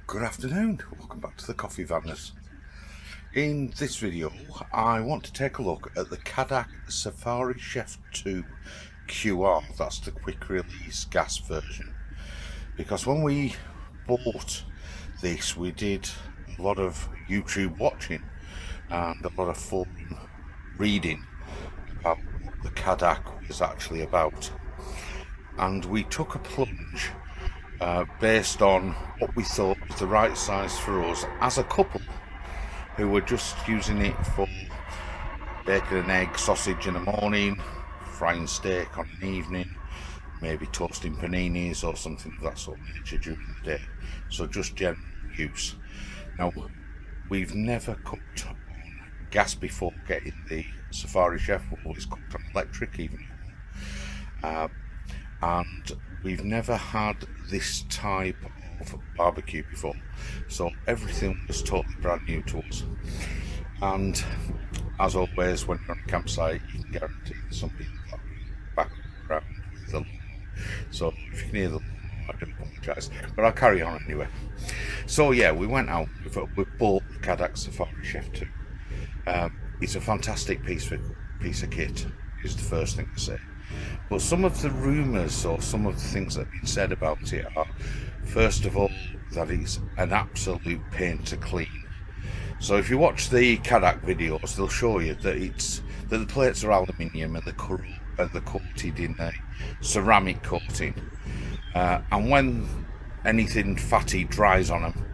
Good afternoon, welcome back to the Coffee Vanners. In this video I want to take a look at the Cadac Safari Chef 2 QR, that's the quick release gas version, because when we bought this we did a lot of YouTube watching and a lot of forum reading about what the Cadac was actually about, and we took a plunge based on what we thought was the right size for us as a couple who were just using it for bacon and egg sausage in the morning, frying steak on an evening, maybe toasting paninis or something of that sort of nature during the day, so just general use. Now, we've never cooked on gas before getting the Safari Chef. We've always cooked on electric, even and we've never had this type of barbecue before, so everything was totally brand new to us. And as always, when you're on a campsite, you can guarantee there's somebody in the background with the lawnmower. So if you can hear the lawnmower, I do apologise, but I'll carry on anyway. So yeah, we went out, we bought the Cadac Safari Chef 2. It's a fantastic piece of kit, is the first thing to say. But some of the rumours or some of the things that have been said about it are, first of all, that it's an absolute pain to clean. So if you watch the Cadac videos, they'll show you that the plates are aluminium and they're coated in a ceramic coating. And when anything fatty dries on them,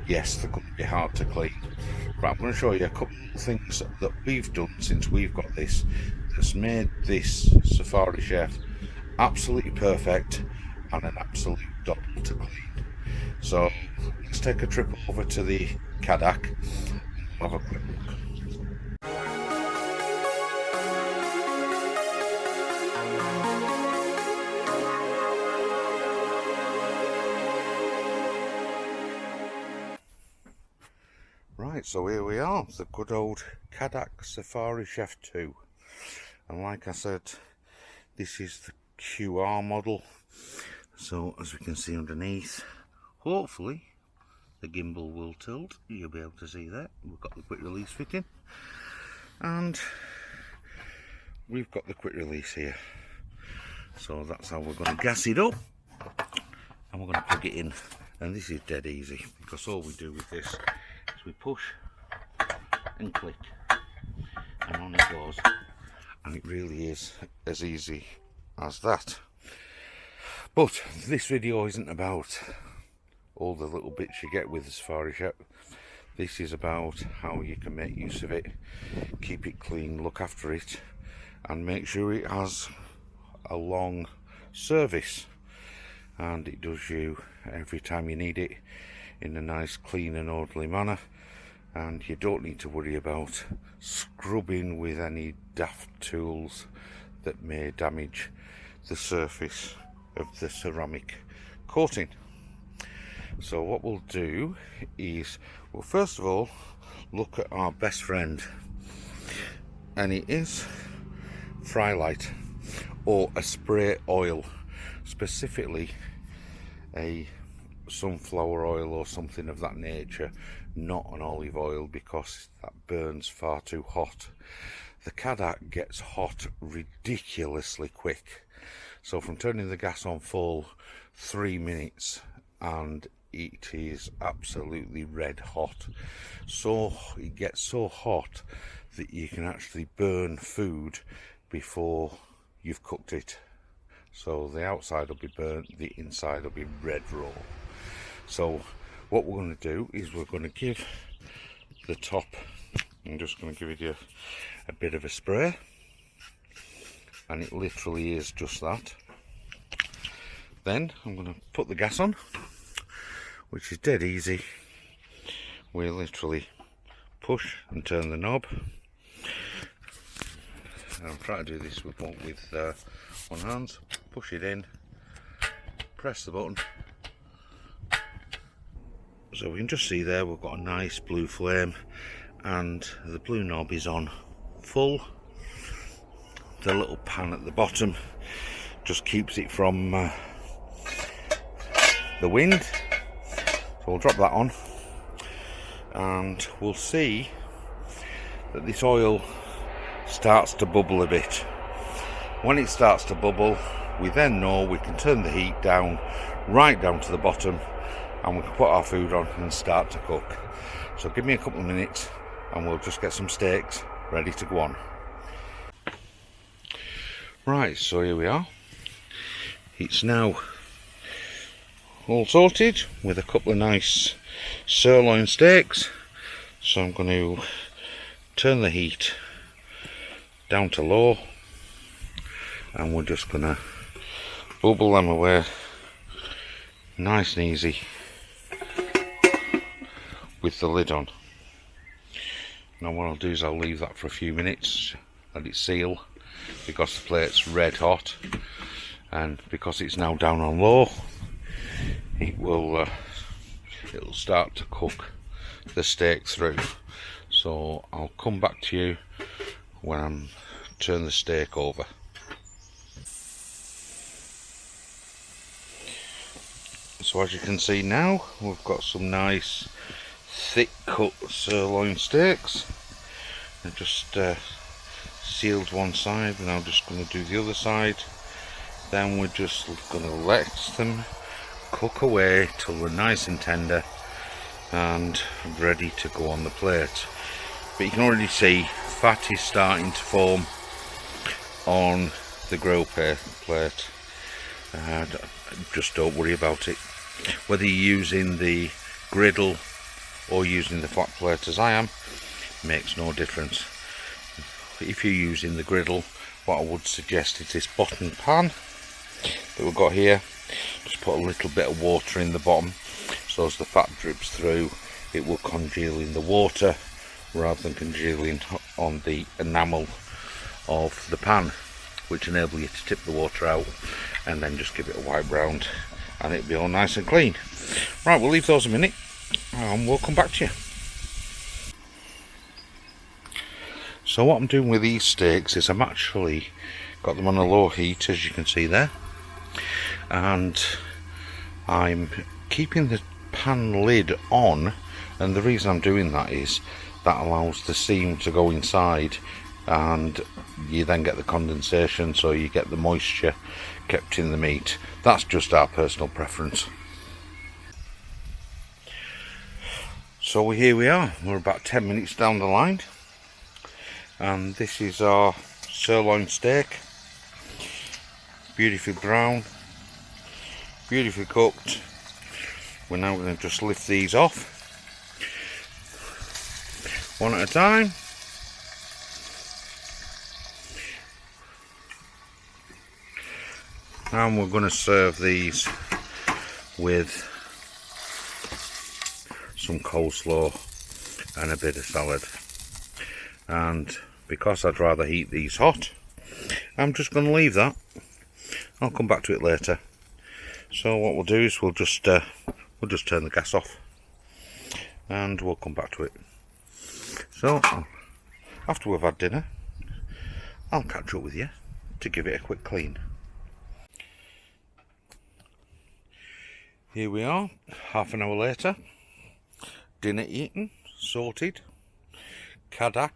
yes, they're going to be hard to clean. But I'm going to show you a couple of things that we've done since we've got this that's made this Safari Chef absolutely perfect and an absolute doddle to clean. So let's take a trip over to the Cadac and have a quick look. Right, so here we are, the good old Cadac Safari Chef 2. And like I said, this is the QR model. So as we can see underneath, hopefully the gimbal will tilt. You'll be able to see that. We've got the quick release fitting. And we've got the quick release here. So that's how we're going to gas it up. And we're going to plug it in. And this is dead easy, because all we do with this is we push and click. And on it goes. And it really is as easy as that. But this video isn't about all the little bits you get with the Safari Chef. This is about how you can make use of it, keep it clean, look after it, and make sure it has a long service. And it does you every time you need it in a nice, clean and orderly manner. And you don't need to worry about scrubbing with any daft tools that may damage the surface of the ceramic coating. So what we'll do is, well, first of all, look at our best friend, and it is Frylight, or a spray oil, specifically a sunflower oil or something of that nature, not an olive oil, because that burns far too hot. The Cadac gets hot ridiculously quick, so from turning the gas on full, 3 minutes and it is absolutely red hot. So it gets so hot that you can actually burn food before you've cooked it. So the outside will be burnt, the inside will be red raw. So what we're going to do is we're going to give the top, I'm just going to give it a bit of a spray, and it literally is just that. Then I'm going to put the gas on, which is dead easy. We literally push and turn the knob. And I'm trying to do this with one hand. Push it in, press the button. So we can just see there we've got a nice blue flame, and the blue knob is on full. The little pan at the bottom just keeps it from the wind. So we'll drop that on, and we'll see that this oil starts to bubble a bit. When it starts to bubble, we then know we can turn the heat down, right down to the bottom, and we can put our food on and start to cook. So give me a couple of minutes and we'll just get some steaks ready to go on. Right, so here we are. It's now all sorted with a couple of nice sirloin steaks. So I'm going to turn the heat down to low, and we're just going to bubble them away nice and easy with the lid on. Now what I'll do is I'll leave that for a few minutes, let it seal, because the plate's red hot, and because it's now down on low, it'll start to cook the steak through. So I'll come back to you when I'm turn the steak over. So as you can see now, we've got some nice thick cut sirloin steaks. I just sealed one side, and I'm just going to do the other side. Then we're just going to let them cook away till they're nice and tender and ready to go on the plate. But you can already see fat is starting to form on the grill plate. Just don't worry about it. Whether you're using the griddle or using the flat plate as I am, makes no difference. If you're using the griddle, what I would suggest is this bottom pan that we've got here. Just put a little bit of water in the bottom, so as the fat drips through, it will congeal in the water rather than congealing on the enamel of the pan, which enable you to tip the water out and then just give it a wipe round, and it'll be all nice and clean. Right, we'll leave those a minute and we'll come back to you. So what I'm doing with these steaks is I'm actually got them on a low heat, as you can see there, and I'm keeping the pan lid on, and the reason I'm doing that is that allows the steam to go inside, and you then get the condensation, so you get the moisture kept in the meat. That's just our personal preference. So here we are, we're about 10 minutes down the line, and this is our sirloin steak, beautifully brown, beautifully cooked. We're now going to just lift these off one at a time. And we're going to serve these with some coleslaw and a bit of salad. And because I'd rather eat these hot, I'm just going to leave that. I'll come back to it later. So what we'll do is we'll just turn the gas off, and we'll come back to it. So after we've had dinner, I'll catch up with you to give it a quick clean. Here we are, half an hour later, dinner eaten, sorted, Cadac,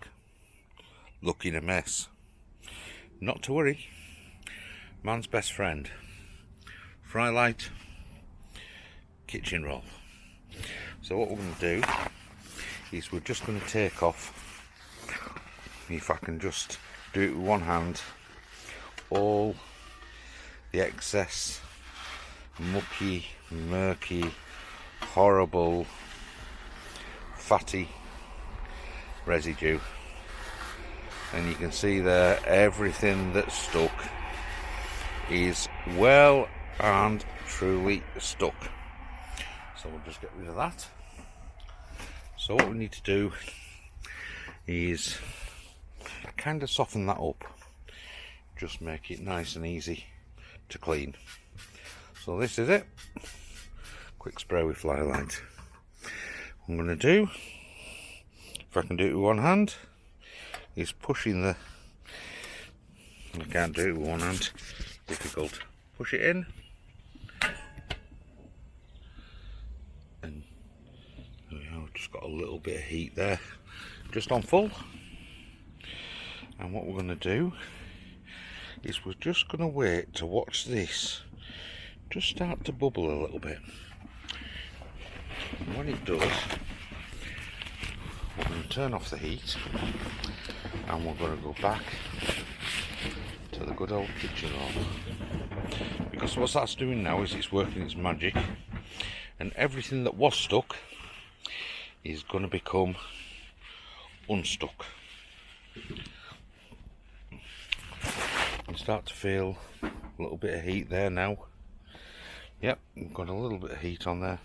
looking a mess. Not to worry, man's best friend, fry light, kitchen roll. So what we're going to do is we're just going to take off, if I can just do it with one hand, all the excess mucky, murky, horrible, fatty residue. And you can see there, everything that's stuck is well and truly stuck. So we'll just get rid of that. So what we need to do is kind of soften that up, just make it nice and easy to clean. So this is it, quick spray with fly light. What I'm going to do, if I can do it with one hand, is pushing the, I can't do it with one hand, difficult, push it in and There we are, just got a little bit of heat there, just on full. And what we're going to do is we're just going to wait to watch this just start to bubble a little bit. And when it does, we're going to turn off the heat and we're going to go back to the good old kitchen roll. Because what that's doing now is it's working its magic, and everything that was stuck is going to become unstuck. You start to feel a little bit of heat there now. Yep, we've got a little bit of heat on there.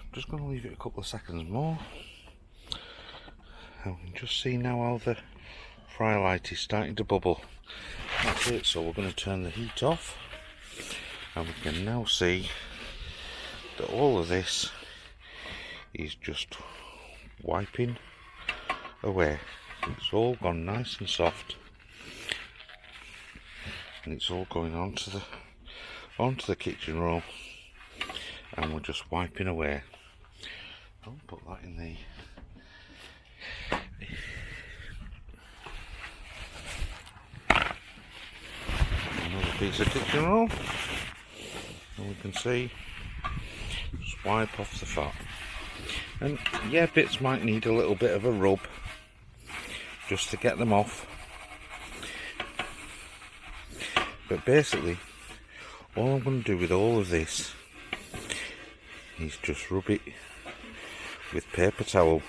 I'm just going to leave it a couple of seconds more. And we can just see now how the fry light is starting to bubble. That's it, so we're going to turn the heat off. And we can now see that all of this is just wiping away. It's all gone nice and soft. And it's all going onto the kitchen roll. And we're just wiping away. I'll put that in the another piece of kitchen roll, and we can see just wipe off the fat. And yeah, bits might need a little bit of a rub just to get them off, but basically all I'm going to do with all of this is just rub it with paper towel.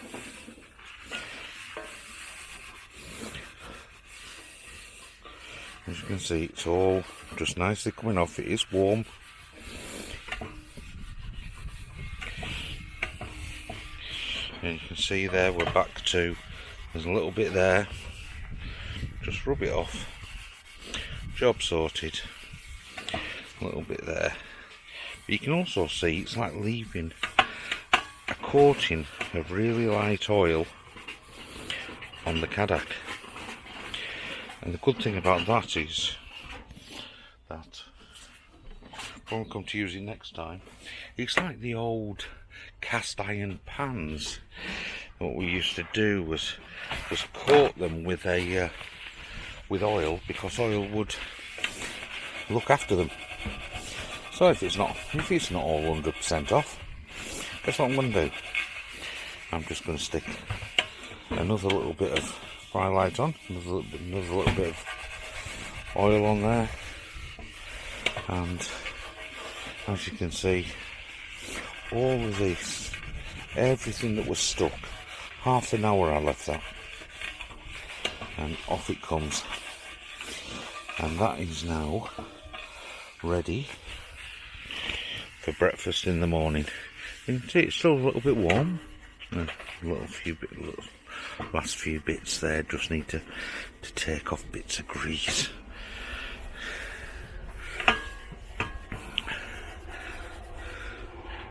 As you can see, it's all just nicely coming off. It is warm. And you can see there we're back to, there's a little bit there. Just rub it off. Job sorted. A little bit there. But you can also see it's like leaving a coating of really light oil on the Cadac. And the good thing about that is that when we come to use it next time, it's like the old cast iron pans. What we used to do was coat them with oil, because oil would look after them. So if it's not all 100% off, guess what I'm going to do? I'm just going to stick another little bit of fry light on, another little bit of oil on there, and as you can see, all of this, everything that was stuck, half an hour I left that, and off it comes. And that is now ready for breakfast in the morning. You can see it's still a little bit warm. Last few bits there just need to take off bits of grease.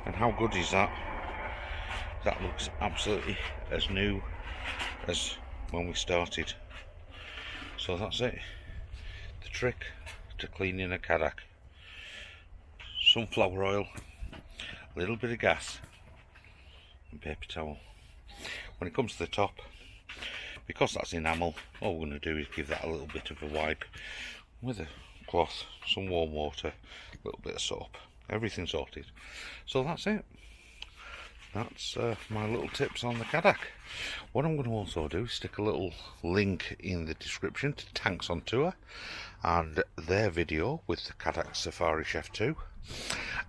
And how good is that? That looks absolutely as new as when we started. So that's it. The trick to cleaning a Cadac: sunflower oil, a little bit of gas, and paper towel. When it comes to the top, because that's enamel, all we're going to do is give that a little bit of a wipe with a cloth, some warm water, a little bit of soap. Everything's sorted. So that's it. That's my little tips on the Cadac. What I'm going to also do is stick a little link in the description to Tanks on Tour and their video with the Cadac Safari Chef 2,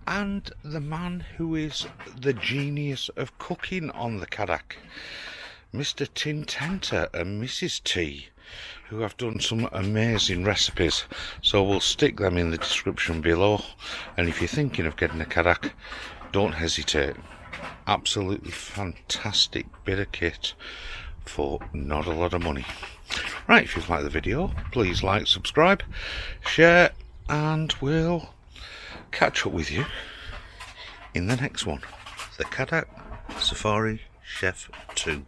and the man who is the genius of cooking on the Cadac, Mr. Tin Tenter and Mrs. T, who have done some amazing recipes. So we'll stick them in the description below, and if you're thinking of getting a Cadac, don't hesitate. Absolutely fantastic bit of kit for not a lot of money. Right, if you've liked the video, please like, subscribe, share, and we'll catch up with you in the next one. The Cadac Safari Chef 2.